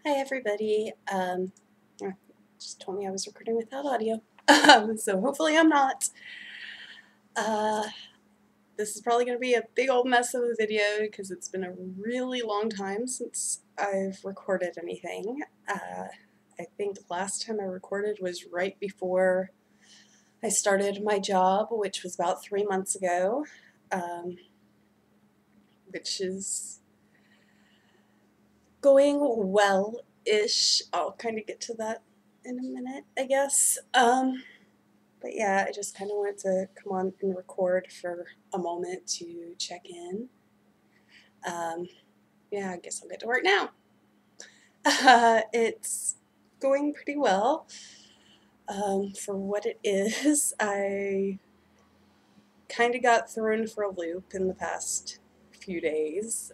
Hi everybody. Just told me I was recording without audio. So hopefully I'm not. This is probably going to be a big old mess of a video because it's been a really long time since I've recorded anything. I think last time I recorded was right before I started my job, which was about 3 months ago, which is going well-ish. I'll kind of get to that in a minute, I guess. But yeah, I just kind of wanted to come on and record for a moment to check in. Yeah, I guess I'll get to work now. It's going pretty well. For what it is, I kind of got thrown for a loop in the past few days.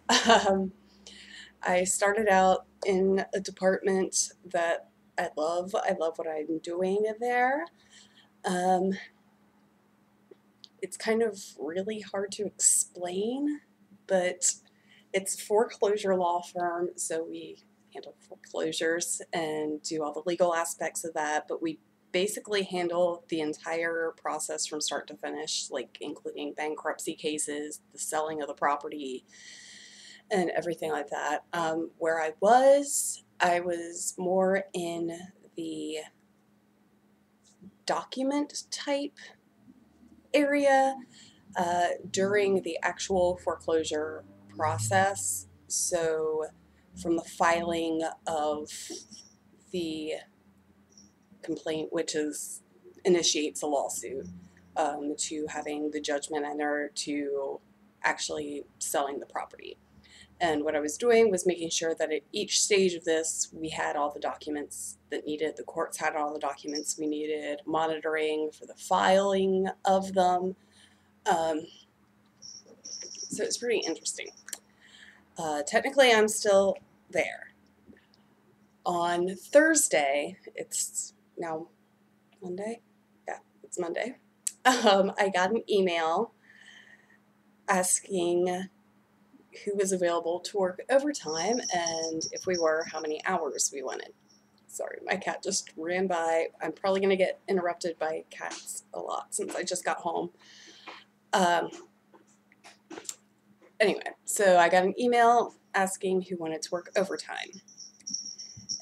I started out in a department that I love. I love what I'm doing there. It's kind of really hard to explain, but it's a foreclosure law firm, so we handle foreclosures and do all the legal aspects of that, but we basically handle the entire process from start to finish, like including bankruptcy cases, the selling of the property, and everything like that. Where I was more in the document type area during the actual foreclosure process. So from the filing of the complaint, which initiates a lawsuit, to having the judgment entered, to actually selling the property. And what I was doing was making sure that at each stage of this, we had all the documents that needed, the courts had all the documents we needed, monitoring for the filing of them. So it's pretty interesting. Technically, I'm still there. On Thursday, it's now Monday? Yeah, it's Monday. I got an email asking who was available to work overtime and if we were, how many hours we wanted. Sorry, my cat just ran by. I'm probably going to get interrupted by cats a lot since I just got home. Anyway, so I got an email asking who wanted to work overtime.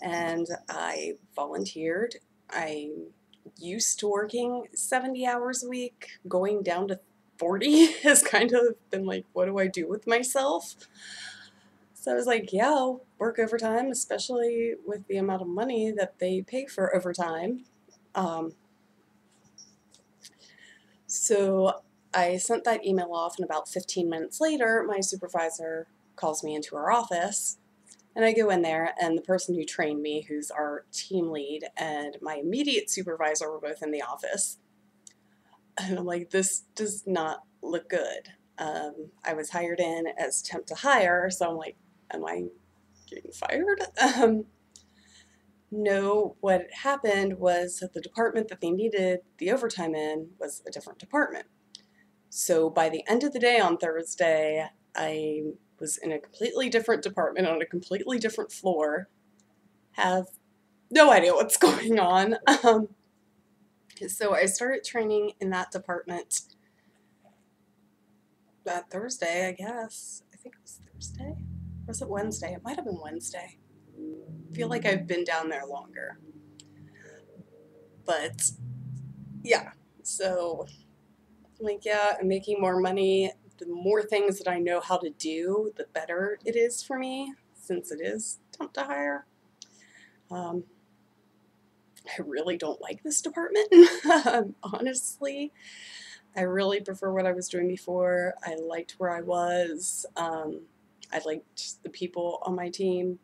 And I volunteered. I'm used to working 70 hours a week. Going down to 40 has kind of been like, what do I do with myself? So I was like, yeah, I'll work overtime, especially with the amount of money that they pay for overtime. So I sent that email off, and about 15 minutes later, my supervisor calls me into her office. And I go in there, and the person who trained me, who's our team lead, and my immediate supervisor were both in the office. And I'm like, this does not look good. I was hired in as temp to hire, so I'm like, am I getting fired? No, what happened was that the department that they needed the overtime in was a different department. So by the end of the day on Thursday, I was in a completely different department on a completely different floor, have no idea what's going on. So I started training in that department that Thursday, I guess. I think it was Thursday. Or was it Wednesday? It might have been Wednesday. I feel like I've been down there longer. But yeah, so I'm like, yeah, I'm making more money. The more things that I know how to do, the better it is for me, since it is temp to hire. I really don't like this department, honestly. I really prefer what I was doing before. I liked where I was. I liked the people on my team.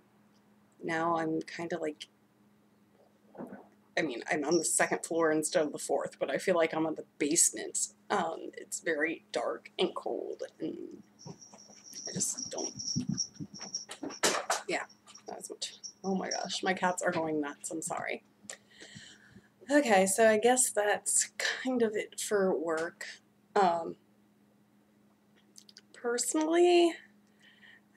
Now I'm kind of like, I mean, I'm on the second floor instead of the fourth, but I feel like I'm on the basement. It's very dark and cold, and I just don't, yeah, not as much. Oh my gosh, my cats are going nuts, I'm sorry. Okay, so I guess that's kind of it for work. Personally,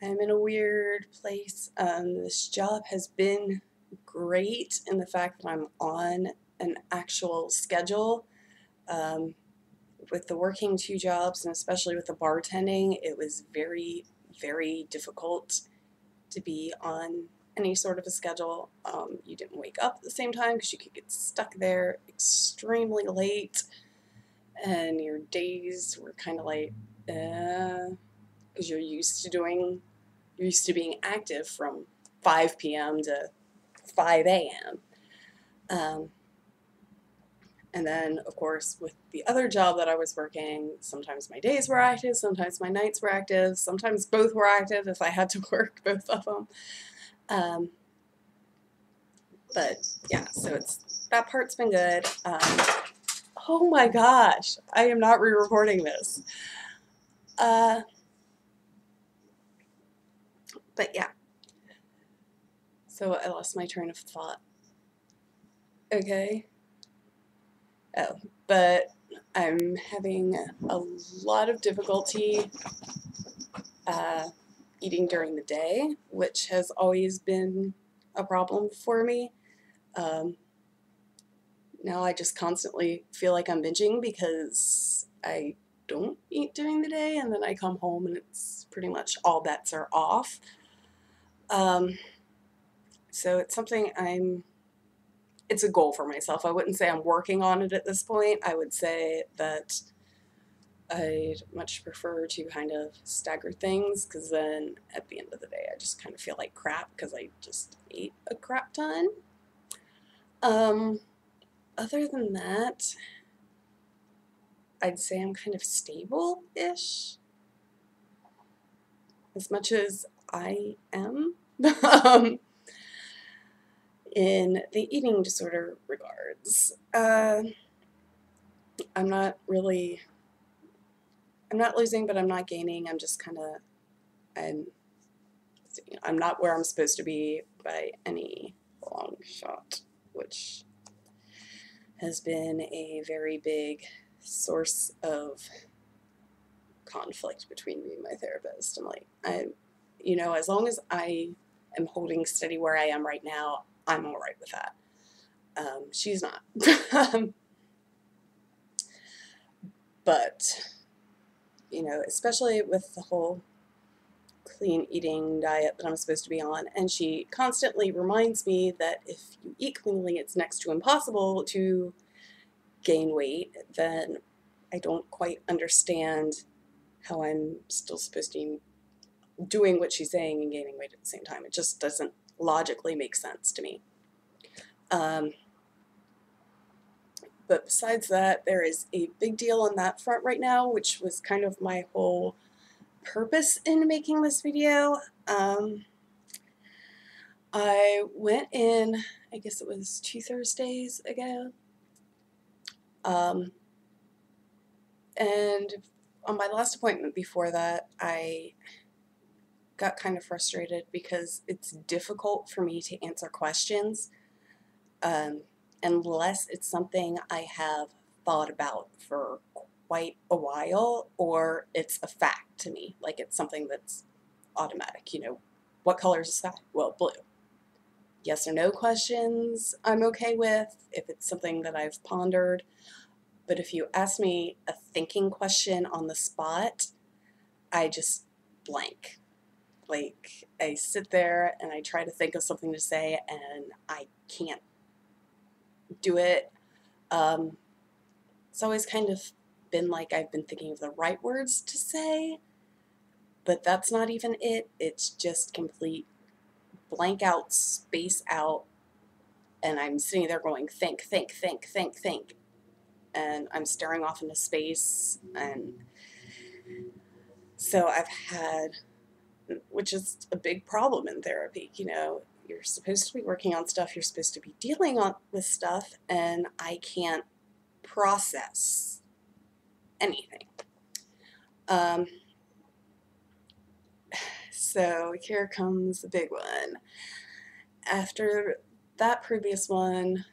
I'm in a weird place. This job has been great in the fact that I'm on an actual schedule. Um, with the working two jobs, and especially with the bartending, it was very, very difficult to be on any sort of a schedule. You didn't wake up at the same time because you could get stuck there extremely late, and your days were kind of like, because you're used to being active from 5 p.m. to 5 a.m. And then, of course, with the other job that I was working, sometimes my days were active, sometimes my nights were active, sometimes both were active if I had to work both of them. But yeah, so that part's been good. Oh my gosh, I am not re-recording this. But yeah, so I lost my train of thought. Okay. Oh, but I'm having a lot of difficulty eating during the day, which has always been a problem for me. Now I just constantly feel like I'm binging because I don't eat during the day, and then I come home and it's pretty much all bets are off. So it's something it's a goal for myself. I wouldn't say I'm working on it at this point. I would say that I'd much prefer to kind of stagger things, because then at the end of the day I just kind of feel like crap because I just ate a crap ton. Other than that, I'd say I'm kind of stable-ish, as much as I am, in the eating disorder regards. I'm not losing, but I'm not gaining. I'm just kind of, I'm not where I'm supposed to be by any long shot, which has been a very big source of conflict between me and my therapist. I'm like, as long as I am holding steady where I am right now, I'm all right with that. She's not. But, especially with the whole clean eating diet that I'm supposed to be on, and she constantly reminds me that if you eat cleanly, it's next to impossible to gain weight, then I don't quite understand how I'm still supposed to be doing what she's saying and gaining weight at the same time. It just doesn't logically make sense to me. But besides that, there is a big deal on that front right now, which was kind of my whole purpose in making this video. I went in, I guess it was 2 Thursdays ago, and on my last appointment before that, I got kind of frustrated because it's difficult for me to answer questions unless it's something I have thought about for quite a while, or it's a fact to me, like it's something that's automatic. What color is the sky? Well, blue. Yes or no questions I'm okay with if it's something that I've pondered. But if you ask me a thinking question on the spot, I just blank. Like, I sit there and I try to think of something to say and I can't do it. It's always kind of been like I've been thinking of the right words to say, but that's not even it. It's just complete blank out, space out, and I'm sitting there going, think, think, think, think, think. And I'm staring off into space, and so I've had, which is a big problem in therapy, you're supposed to be working on stuff, you're supposed to be dealing with stuff, and I can't process anything. So here comes the big one. After that previous one,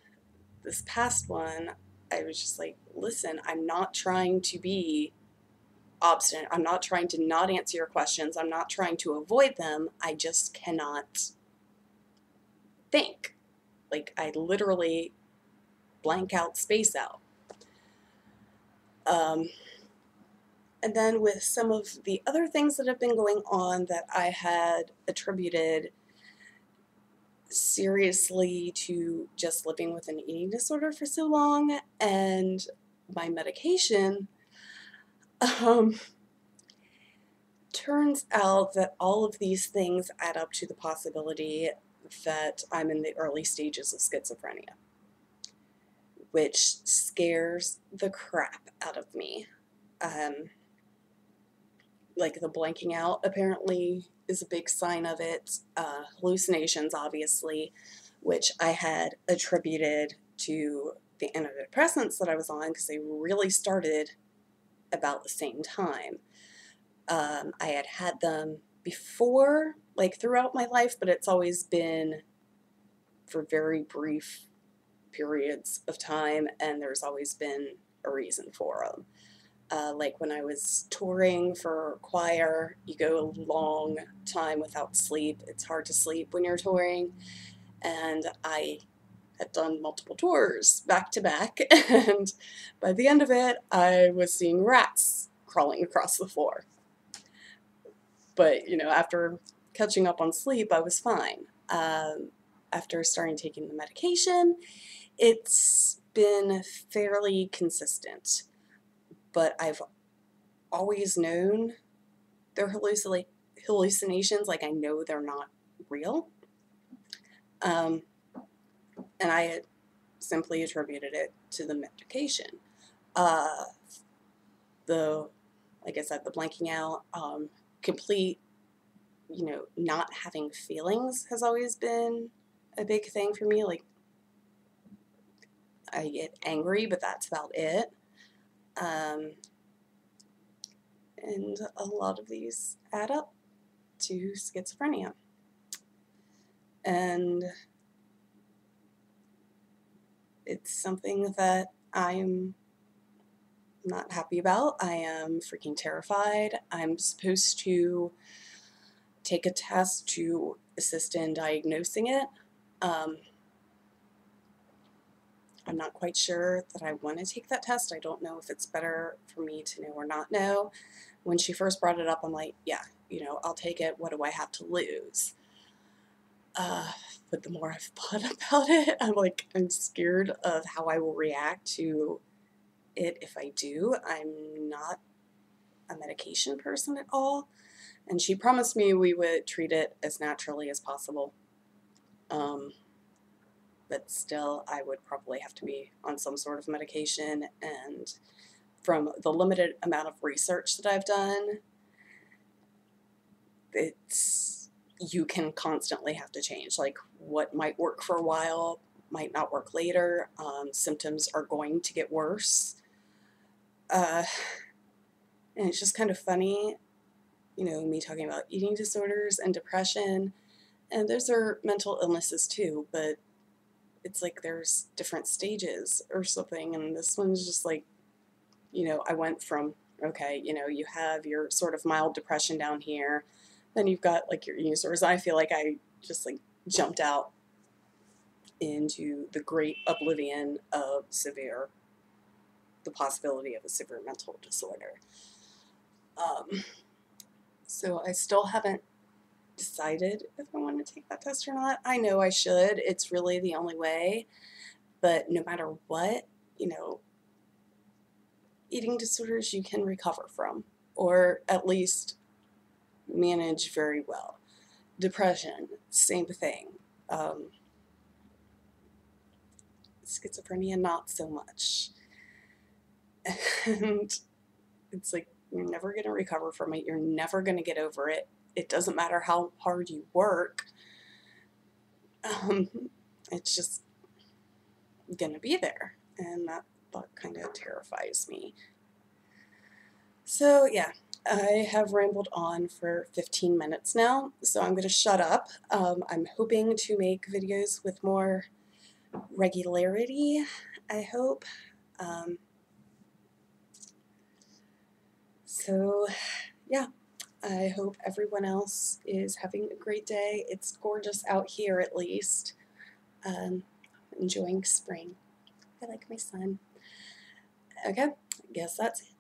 this past one, I was just like, listen, I'm not trying to be obstinate. I'm not trying to not answer your questions. I'm not trying to avoid them. I just cannot think. Like, I literally blank out, space out. And then with some of the other things that have been going on that I had attributed seriously to just living with an eating disorder for so long and my medication, turns out that all of these things add up to the possibility that I'm in the early stages of schizophrenia, which scares the crap out of me. Like the blanking out apparently is a big sign of it. Hallucinations, obviously, which I had attributed to the antidepressants that I was on because they really started about the same time. I had them before, like throughout my life, but it's always been for very brief periods of time, and there's always been a reason for them. Like when I was touring for choir, you go a long time without sleep. It's hard to sleep when you're touring. And I had done multiple tours back to back. And by the end of it, I was seeing rats crawling across the floor. But, you know, after catching up on sleep, I was fine. After starting taking the medication, it's been fairly consistent. But I've always known they're hallucinations, like I know they're not real. And I had simply attributed it to the medication. Like I said, the blanking out, complete, you know, not having feelings has always been a big thing for me. Like, I get angry, but that's about it. And a lot of these add up to schizophrenia. And it's something that I'm not happy about. I am freaking terrified. I'm supposed to take a test to assist in diagnosing it. I'm not quite sure that I want to take that test. I don't know if it's better for me to know or not know. When she first brought it up, I'm like, yeah, you know, I'll take it. What do I have to lose? But the more I've thought about it, I'm scared of how I will react to it if I do. I'm not a medication person at all. And she promised me we would treat it as naturally as possible. But still, I would probably have to be on some sort of medication. And from the limited amount of research that I've done, you can constantly have to change. Like, what might work for a while might not work later. Symptoms are going to get worse. And it's just kind of funny, you know, me talking about eating disorders and depression. And those are mental illnesses too, but it's like there's different stages or something. And this one's just like, you know, I went from, okay, you know, you have your sort of mild depression down here. Then you've got like your eating disorders. I feel like I just like jumped out into the great oblivion of the possibility of a severe mental disorder. So I still haven't decided if I want to take that test or not. I know I should. It's really the only way. But no matter what, you know, eating disorders you can recover from, or at least manage very well. Depression, same thing. Schizophrenia, not so much. And it's like, you're never going to recover from it. You're never going to get over it. It doesn't matter how hard you work. It's just going to be there. And that thought kind of terrifies me. So, yeah, I have rambled on for 15 minutes now, so I'm going to shut up. I'm hoping to make videos with more regularity, I hope. So, yeah, I hope everyone else is having a great day. It's gorgeous out here, at least. Enjoying spring. I like my sun. Okay, guess that's it.